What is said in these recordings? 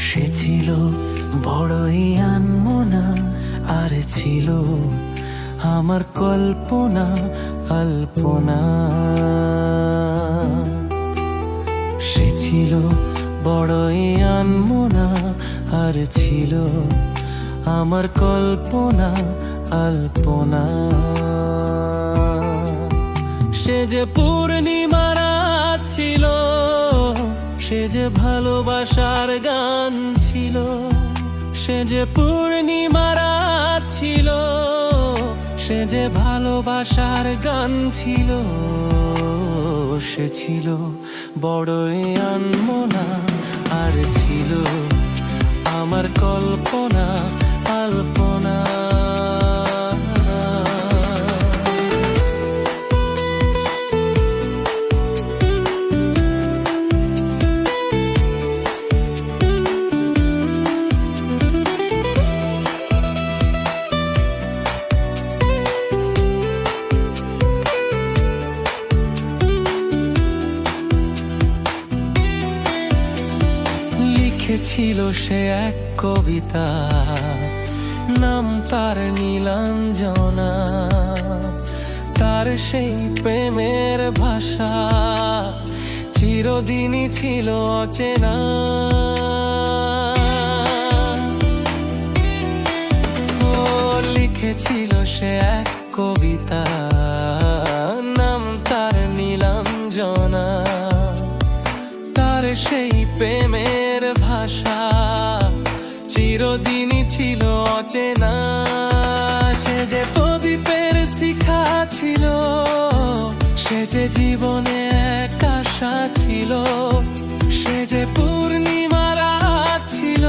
সে ছিল বড়ই আনমনা, আর ছিল আমার কল্পনা আলপনা। সে ছিল বড়ই আনমনা, আর ছিল আমার কল্পনা আলপনা। সে যে পূর্ণিমা রাত ছিল, সে যে ভালোবাসার গান ছিল। সে যে পূর্ণিমা রাত ছিল, সে যে ভালোবাসার গান ছিল। সে ছিল বড়ই আনমনা, আর ছিল আমার কল্পনা আলপনা। ছিল সে এক কবিতা, নাম তার নীলাঞ্জনা। তার সেই প্রেমের ভাষা চিরদিনই ছিল অচেনা। ও লিখেছিল সে এক কবিতা, নাম তার নীলাঞ্জনা। তার সেই প্রেমের ভাষা চিরদিনই ছিল অচেনা। সে যে প্রদীপের শিখা ছিল, সে যে জীবনে এক আশা ছিল। সে যে পূর্ণিমা রাত ছিল,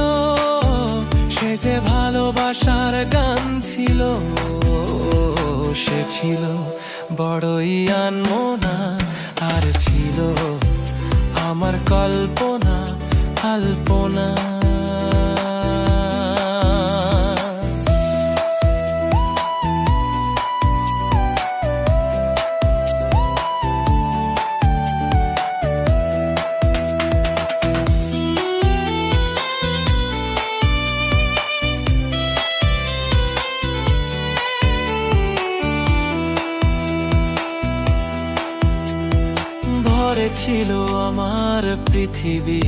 সে যে ভালোবাসার গান ছিল। সে ছিল বড়ই আনমনা, আর ছিল আমার কল্পনা আলপনা। ভরে ছিল আমার পৃথিবী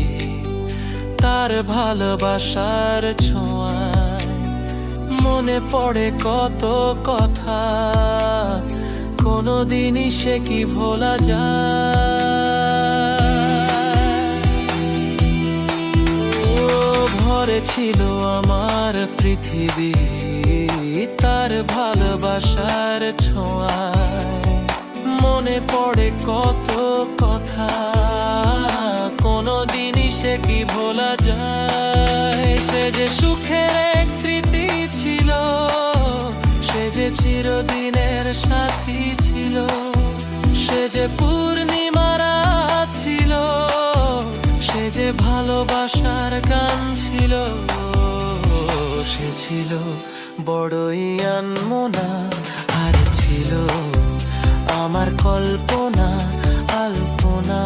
তার ভালোবাসার ছোঁয়ায়। মনে পড়ে কত কথা, কোনোদিনই সে কি ভোলা যায়। ও ভরে ছিল আমার পৃথিবী তার ভালোবাসার ছোঁয়ায়। মনে পড়ে কত কথা, কোনোদিনই সে কি ভোলা যায়। সে যে সুখের এক স্মৃতি ছিল, সে যে চিরদিনের সাথী ছিল। সে যে পূর্ণিমা রাত ছিল, সে যে ভালোবাসার গান ছিল। সে ছিল বড়ই আনমনা, আর ছিল আমার কল্পনা আলপনা।